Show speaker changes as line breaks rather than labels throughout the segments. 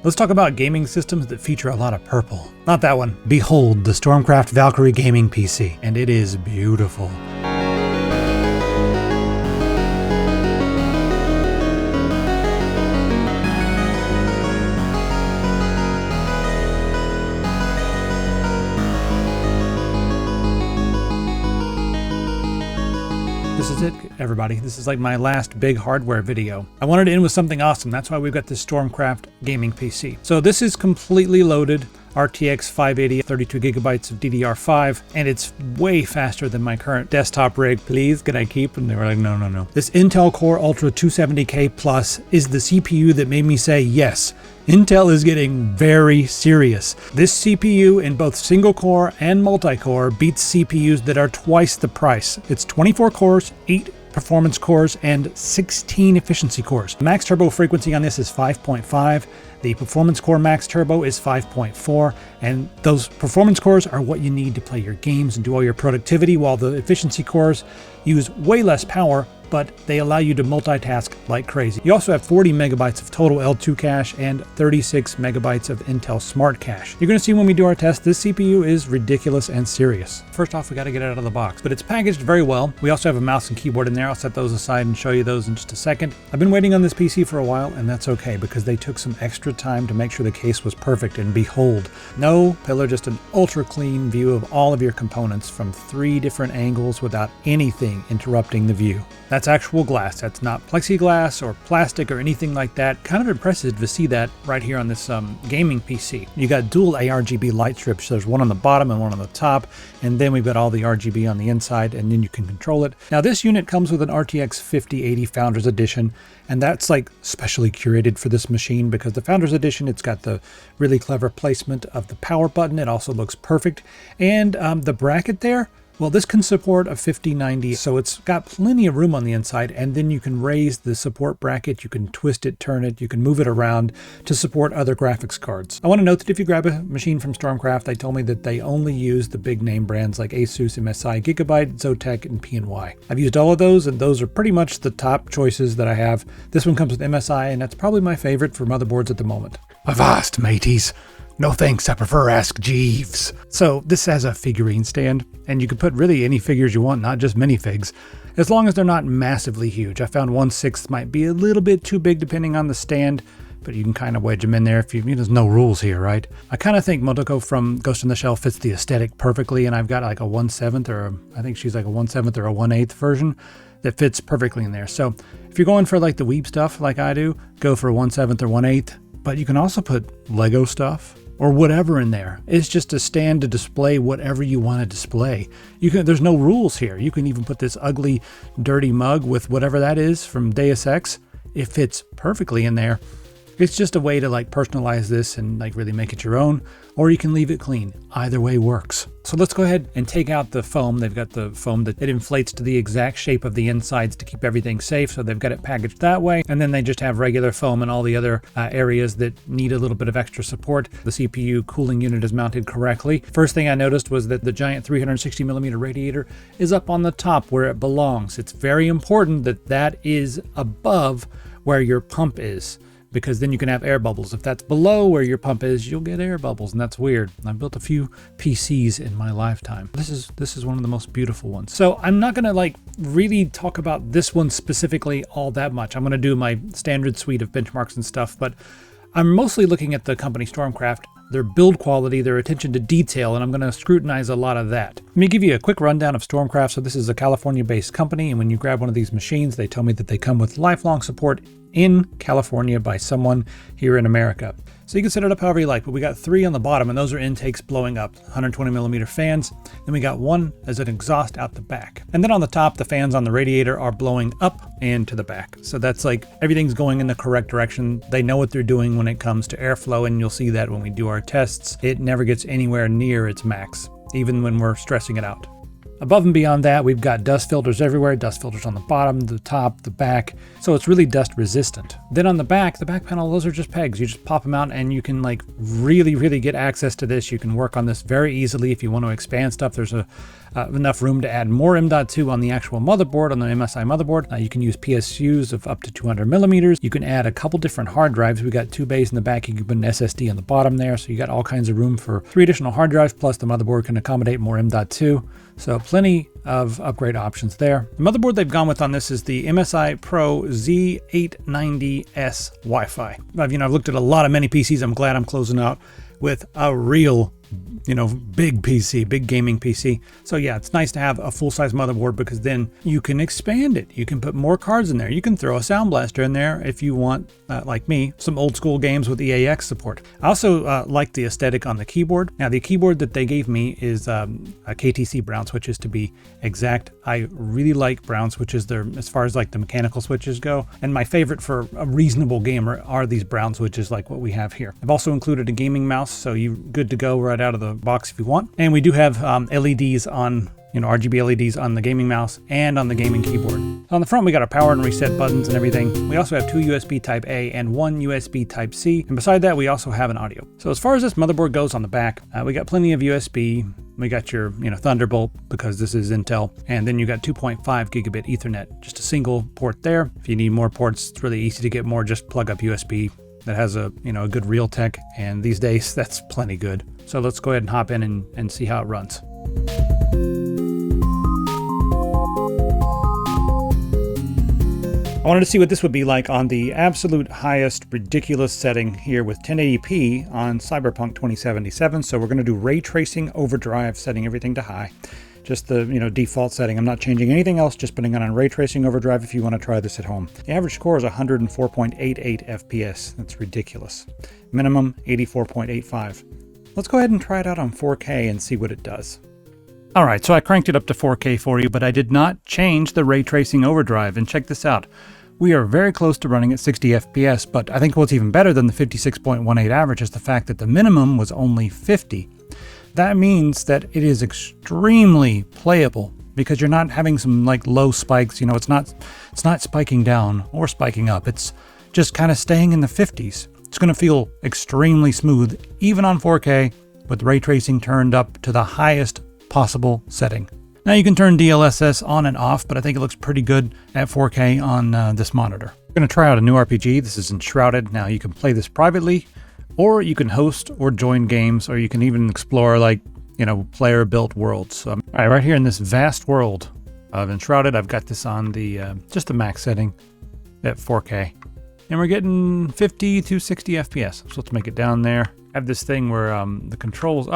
Let's talk about gaming systems that feature a lot of purple. Not that one. Behold the STORMCRAFT Valkyrie gaming PC, and it is beautiful. This is it, everybody. This is like my last big hardware video. I wanted to end with something awesome. That's why we've got this STORMCRAFT gaming PC. So this is completely loaded. RTX 580, 32 gigabytes of DDR5, and it's way faster than my current desktop rig. Please, can I keep? And they were like, no, no, no. This Intel Core Ultra 270K Plus is the CPU that made me say, yes, Intel is getting very serious. This CPU in both single core and multi-core beats CPUs that are twice the price. It's 24 cores, 8 performance cores, and 16 efficiency cores. The max turbo frequency on this is 5.5. The performance core max turbo is 5.4, and those performance cores are what you need to play your games and do all your productivity, while the efficiency cores use way less power, but they allow you to multitask like crazy. You also have 40 megabytes of total L2 cache and 36 megabytes of Intel Smart Cache. You're going to see when we do our test, this CPU is ridiculous and serious. First off, we got to get it out of the box, but it's packaged very well. We also have a mouse and keyboard in there. I'll set those aside and show you those in just a second. I've been waiting on this PC for a while, and that's okay because they took some extra time to make sure the case was perfect, and behold, no pillar, just an ultra clean view of all of your components from 3 different angles without anything interrupting the view. That's actual glass. That's not plexiglass or plastic or anything like that. Kind of impressive to see that right here on this gaming PC. You got dual ARGB light strips. There's one on the bottom and one on the top, and then we've got all the RGB on the inside, and then you can control it. Now this unit comes with an RTX 5080 Founders Edition, and that's like specially curated for this machine because the Founders Edition, it's got the really clever placement of the power button. It also looks perfect, and the bracket there, well, this can support a 5090, so it's got plenty of room on the inside, and then you can raise the support bracket, you can twist it, turn it, you can move it around to support other graphics cards. I want to note that if you grab a machine from STORMCRAFT, they told me that they only use the big name brands like Asus, MSI, Gigabyte, Zotac, and PNY. I've used all of those, and those are pretty much the top choices that I have. This one comes with MSI, and that's probably my favorite for motherboards at the moment. Avast, mateys! No thanks, I prefer Ask Jeeves. So this has a figurine stand, and you can put really any figures you want, not just minifigs, as long as they're not massively huge. I found 1/6 might be a little bit too big depending on the stand, but you can kind of wedge them in there if you, there's no rules here, right? I kind of think Motoko from Ghost in the Shell fits the aesthetic perfectly, and I've got like a 1/7 or I think she's like a 1/7 or a 1/8 version that fits perfectly in there. So if you're going for like the weeb stuff like I do, go for a 1/7 or 1/8, but you can also put Lego stuff or whatever in there. It's just a stand to display whatever you want to display. There's no rules here. You can even put this ugly, dirty mug with whatever that is from Deus Ex. It fits perfectly in there. It's just a way to like personalize this and like really make it your own, or you can leave it clean. Either way works. So let's go ahead and take out the foam. They've got the foam that it inflates to the exact shape of the insides to keep everything safe. So they've got it packaged that way. And then they just have regular foam in all the other areas that need a little bit of extra support. The CPU cooling unit is mounted correctly. First thing I noticed was that the giant 360mm radiator is up on the top where it belongs. It's very important that that is above where your pump is, because then you can have air bubbles. If that's below where your pump is, you'll get air bubbles, and that's weird. I've built a few PCs in my lifetime. This is one of the most beautiful ones. So I'm not gonna like really talk about this one specifically all that much. I'm gonna do my standard suite of benchmarks and stuff, but I'm mostly looking at the company STORMCRAFT, their build quality, their attention to detail, and I'm going to scrutinize a lot of that. Let me give you a quick rundown of STORMCRAFT. So this is a California-based company, and when you grab one of these machines, they tell me that they come with lifelong support in California by someone here in America. So you can set it up however you like, but we got 3 on the bottom, and those are intakes blowing up, 120mm fans. Then we got 1 as an exhaust out the back. And then on the top, the fans on the radiator are blowing up and to the back. So that's like everything's going in the correct direction. They know what they're doing when it comes to airflow, and you'll see that when we do our tests. It never gets anywhere near its max, even when we're stressing it out. Above and beyond that, we've got dust filters everywhere, dust filters on the bottom, the top, the back, so it's really dust resistant. Then on the back panel, those are just pegs. You just pop them out and you can like really get access to this. You can work on this very easily if you want to expand stuff. There's a enough room to add more M.2 on the actual motherboard, on the MSI motherboard. You can use PSUs of up to 200 millimeters. You can add a couple different hard drives. We got 2 bays in the back. You can put an SSD on the bottom there. So you got all kinds of room for 3 additional hard drives, plus the motherboard can accommodate more M.2. So plenty of upgrade options there. The motherboard they've gone with on this is the MSI Pro Z890S Wi-Fi. I've looked at a lot of many PCs. I'm glad I'm closing out with a real, big PC, big gaming PC. So yeah, it's nice to have a full-size motherboard because then you can expand it. You can put more cards in there. You can throw a Sound Blaster in there if you want, like me, some old school games with EAX support. I also like the aesthetic on the keyboard. Now the keyboard that they gave me is a KTC brown switches to be exact. I really like brown switches. They're, as far as like the mechanical switches go. And my favorite for a reasonable gamer are these brown switches like what we have here. I've also included a gaming mouse, so you're good to go right out of the box if you want. And we do have LEDs on, RGB LEDs on the gaming mouse and on the gaming keyboard. So on the front, we got our power and reset buttons and everything. We also have 2 USB Type A and 1 USB Type C. And beside that, we also have an audio. So as far as this motherboard goes on the back, we got plenty of USB. We got your, Thunderbolt because this is Intel. And then you got 2.5 gigabit Ethernet, just a single port there. If you need more ports, it's really easy to get more. Just plug up USB. That has a, a good Realtek, and these days that's plenty good. So let's go ahead and hop in and see how it runs. I wanted to see what this would be like on the absolute highest ridiculous setting here with 1080p on Cyberpunk 2077. So we're going to do ray tracing overdrive, setting everything to high. Just the default setting. I'm not changing anything else, just putting it on ray tracing overdrive if you want to try this at home. The average score is 104.88 FPS. That's ridiculous. Minimum 84.85. Let's go ahead and try it out on 4K and see what it does. Alright, so I cranked it up to 4K for you, but I did not change the ray tracing overdrive, and check this out. We are very close to running at 60 FPS, but I think what's even better than the 56.18 average is the fact that the minimum was only 50. That means that it is extremely playable because you're not having some like low spikes. It's not spiking down or spiking up. It's just kind of staying in the 50s. It's going to feel extremely smooth, even on 4K, with ray tracing turned up to the highest possible setting. Now you can turn DLSS on and off, but I think it looks pretty good at 4K on this monitor. We're going to try out a new RPG. This is Enshrouded. Now you can play this privately, or you can host or join games, or you can even explore player-built worlds. All right, right here in this vast world of Enshrouded, I've got this on the just the max setting at 4K. And we're getting 50 to 60 FPS. So let's make it down there. I have this thing where the controls,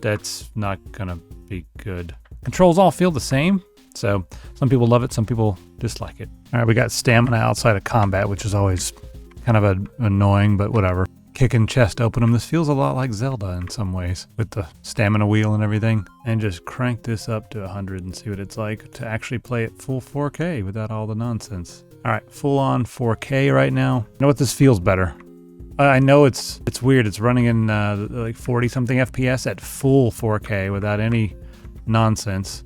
that's not gonna be good. Controls all feel the same. So some people love it, some people dislike it. All right, we got stamina outside of combat, which is always kind of annoying, but whatever. Kicking chest open them. This feels a lot like Zelda in some ways with the stamina wheel and everything. And just crank this up to 100 and see what it's like to actually play it full 4K without all the nonsense. All right, full on 4K right now. You know what, this feels better. I know it's weird. It's running in like 40 something FPS at full 4K without any nonsense.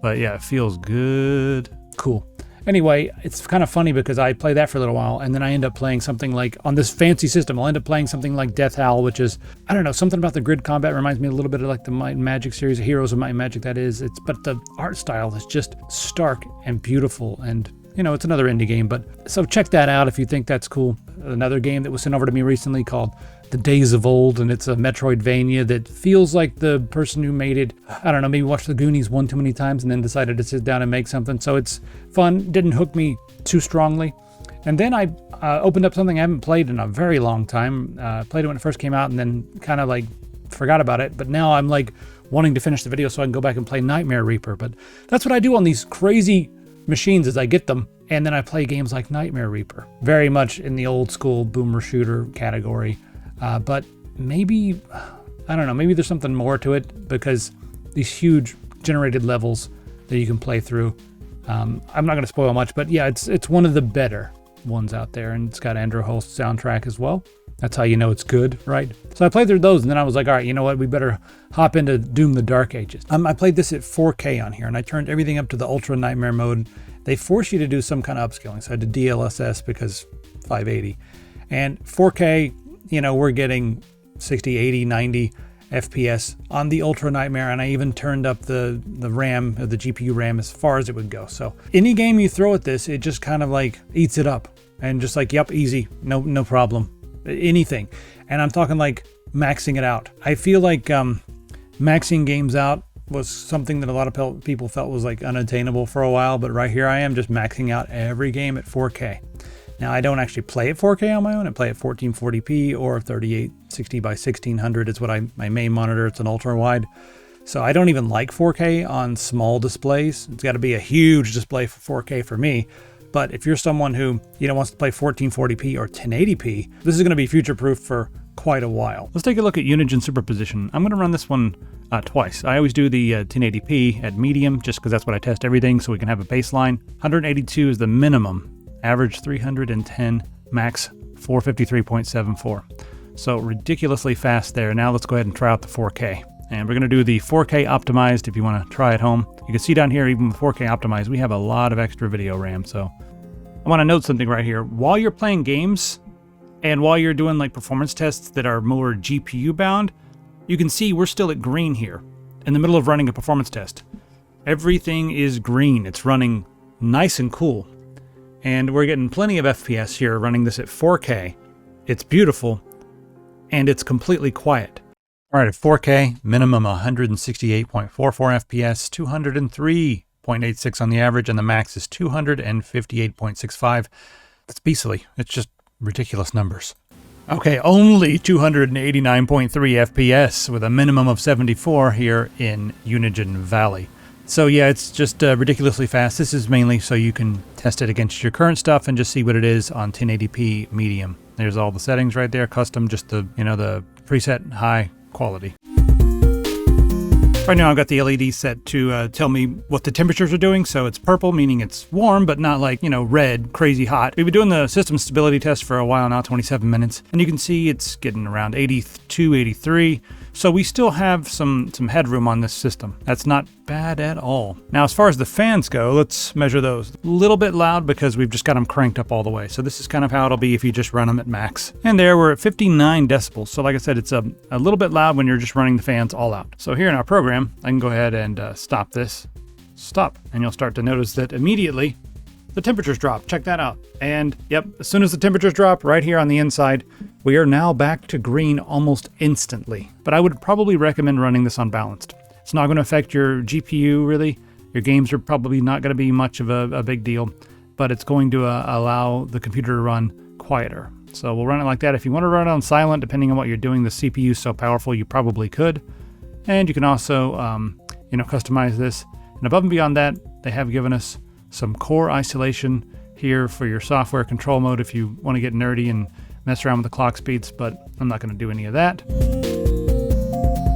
But yeah, it feels good. Cool. Anyway, it's kind of funny because I play that for a little while and then I end up playing something like, on this fancy system, I'll end up playing something like Death Howl, which is, I don't know, something about the grid combat reminds me a little bit of like the Might and Magic series, Heroes of Might and Magic, that is. But the art style is just stark and beautiful, and it's another indie game, but so check that out if you think that's cool. Another game that was sent over to me recently called The Days of Old, and it's a Metroidvania that feels like the person who made it, I don't know, maybe watched The Goonies one too many times and then decided to sit down and make something. So it's fun, didn't hook me too strongly. And then I opened up something I haven't played in a very long time. Played it when it first came out and then kind of like forgot about it. But now I'm like wanting to finish the video so I can go back and play Nightmare Reaper. But that's what I do on these crazy machines, is I get them and then I play games like Nightmare Reaper. Very much in the old school boomer shooter category. But maybe, I don't know, maybe there's something more to it because these huge generated levels that you can play through. I'm not going to spoil much, but yeah, it's one of the better ones out there, and it's got Andrew Holst's soundtrack as well. That's how you know it's good, right? So I played through those, and then I was like, all right, you know what? We better hop into Doom the Dark Ages. I played this at 4K on here, and I turned everything up to the Ultra Nightmare mode. They force you to do some kind of upscaling, so I did DLSS because 580. And 4K, we're getting 60, 80, 90, FPS on the Ultra Nightmare, and I even turned up the RAM, the GPU RAM, as far as it would go. So any game you throw at this, it just kind of like eats it up and just like, yep, easy, no problem, anything. And I'm talking like maxing it out. I feel like maxing games out was something that a lot of people felt was like unattainable for a while, but right here I am just maxing out every game at 4K. Now, I don't actually play at 4K on my own. I play at 1440p or 3860 by 1600 is what my main monitor. It's an ultra wide. So I don't even like 4K on small displays. It's got to be a huge display for 4K for me. But if you're someone who, wants to play 1440p or 1080p, this is going to be future-proof for quite a while. Let's take a look at Unigine Superposition. I'm going to run this one twice. I always do the 1080p at medium just because that's what I test everything, so we can have a baseline. 182 is the minimum. Average 310, max 453.74. So ridiculously fast there. Now let's go ahead and try out the 4K. And we're going to do the 4K optimized if you want to try at home. You can see down here, even with 4K optimized, we have a lot of extra video RAM. So I want to note something right here. While you're playing games and while you're doing like performance tests that are more GPU bound, you can see we're still at green here in the middle of running a performance test. Everything is green. It's running nice and cool. And we're getting plenty of FPS here running this at 4K. It's beautiful, and it's completely quiet. All right, at 4K, minimum 168.44 FPS, 203.86 on the average, and the max is 258.65. That's beastly. It's just ridiculous numbers. Okay, only 289.3 FPS with a minimum of 74 here in Unigine Valley. So yeah, it's just ridiculously fast. This is mainly so you can test it against your current stuff and just see what it is on 1080p medium. There's all the settings right there, custom, just the, the preset high quality. Right now I've got the LED set to tell me what the temperatures are doing. So it's purple, meaning it's warm, but not like, red, crazy hot. We've been doing the system stability test for a while now, 27 minutes. And you can see it's getting around 82, 83. So we still have some headroom on this system. That's not bad at all. Now, as far as the fans go, let's measure those. A little bit loud because we've just got them cranked up all the way. So this is kind of how it'll be if you just run them at max. And there we're at 59 decibels. So like I said, it's a little bit loud when you're just running the fans all out. So here in our program, I can go ahead and stop this. Stop. And you'll start to notice that immediately the temperatures drop. Check that out. And yep, as soon as the temperatures drop right here on the inside, we are now back to green almost instantly. But I would probably recommend running this unbalanced. It's not going to affect your GPU really. Your games are probably not going to be much of a big deal, but it's going to allow the computer to run quieter. So we'll run it like that. If you want to run it on silent, depending on what you're doing, the CPU is so powerful you probably could. And you can also, customize this. And above and beyond that, they have given us some core isolation here for your software control mode if you want to get nerdy and mess around with the clock speeds, but I'm not going to do any of that.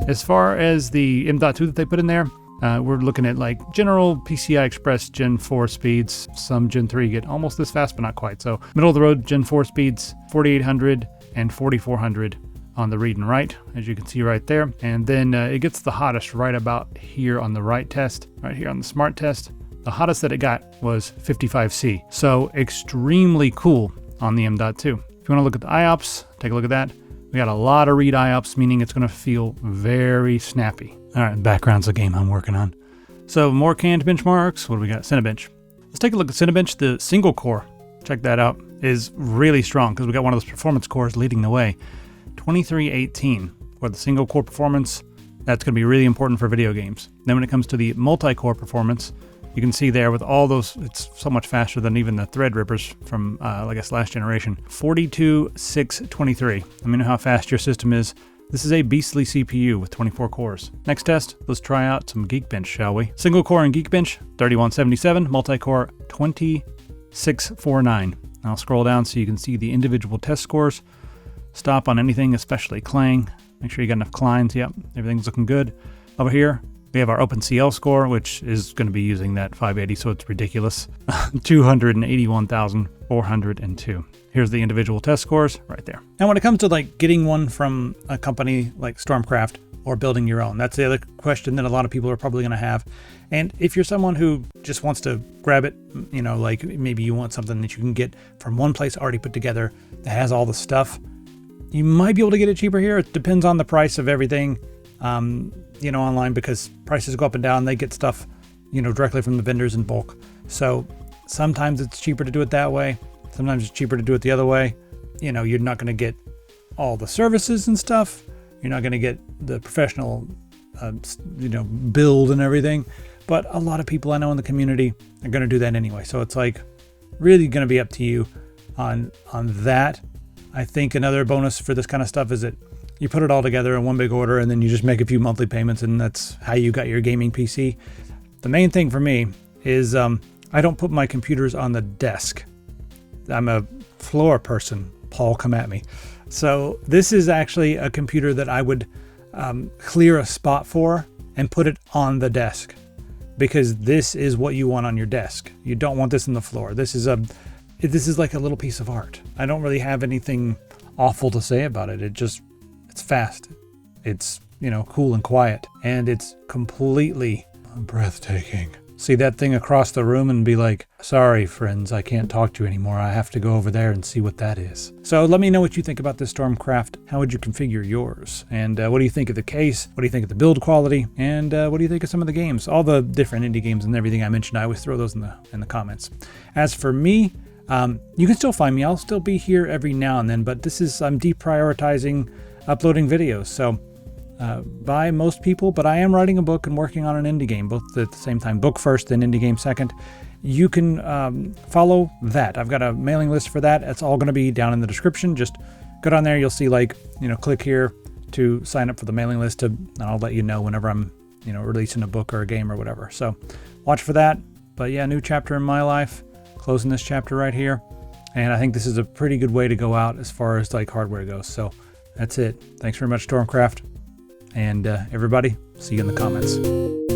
As far as the M.2 that they put in there, we're looking at like general PCI Express Gen 4 speeds. Some Gen 3 get almost this fast, but not quite. So middle of the road Gen 4 speeds, 4800 and 4400 on the read and write, as you can see right there. And then it gets the hottest right about here on the write test, right here on the smart test. The hottest that it got was 55C. So extremely cool on the M.2. If you want to look at the IOPS, take a look at that. We got a lot of read IOPS, meaning it's going to feel very snappy. All right, background's a game I'm working on. So more canned benchmarks. What do we got? Cinebench. Let's take a look at Cinebench. The single core, check that out, is really strong because we got one of those performance cores leading the way. 2318 for the single core performance. That's going to be really important for video games. Then when it comes to the multi-core performance, you can see there with all those, it's so much faster than even the Threadrippers from, I guess, last generation. 42623. Let me know how fast your system is. This is a beastly CPU with 24 cores. Next test, let's try out some Geekbench, shall we? Single core in Geekbench, 3177, multi-core 2649. I'll scroll down so you can see the individual test scores. Stop on anything, especially Clang. Make sure you got enough Clines. Yep, everything's looking good. Over here, we have our OpenCL score, which is going to be using that 580, so it's ridiculous. 281,402. Here's the individual test scores right there. Now, when it comes to like getting one from a company like STORMCRAFT or building your own, that's the other question that a lot of people are probably going to have. And if you're someone who just wants to grab it, like maybe you want something that you can get from one place already put together that has all the stuff, you might be able to get it cheaper here. It depends on the price of everything. online, because prices go up and down. They get stuff, directly from the vendors in bulk. So sometimes it's cheaper to do it that way. Sometimes it's cheaper to do it the other way. You're not going to get all the services and stuff. You're not going to get the professional, build and everything. But a lot of people I know in the community are going to do that anyway. So it's like really going to be up to you on that. I think another bonus for this kind of stuff is that you put it all together in one big order, and then you just make a few monthly payments, and that's how you got your gaming PC. The main thing for me is I don't put my computers on the desk. I'm a floor person. Paul, come at me. So this is actually a computer that I would clear a spot for and put it on the desk, because this is what you want on your desk. You don't want this on the floor. This is like a little piece of art. I don't really have anything awful to say about it. It's fast. It's, cool and quiet, and it's completely breathtaking. See that thing across the room and be like, sorry friends, I can't talk to you anymore. I have to go over there and see what that is. So let me know what you think about this STORMCRAFT. How would you configure yours? And what do you think of the case? What do you think of the build quality? And what do you think of some of the games? All the different indie games and everything I mentioned, I always throw those in the comments. As for me, you can still find me. I'll still be here every now and then, but I'm deprioritizing uploading videos. So by most people, but I am writing a book and working on an indie game, both at the same time. Book first, then indie game second. You can follow that. I've got a mailing list for that. It's all going to be down in the description. Just go down there. You'll see click here to sign up for the mailing list, and I'll let you know whenever I'm releasing a book or a game or whatever. So watch for that. But yeah, new chapter in my life, closing this chapter right here. And I think this is a pretty good way to go out as far as hardware goes. So that's it. Thanks very much, STORMCRAFT. And everybody, see you in the comments.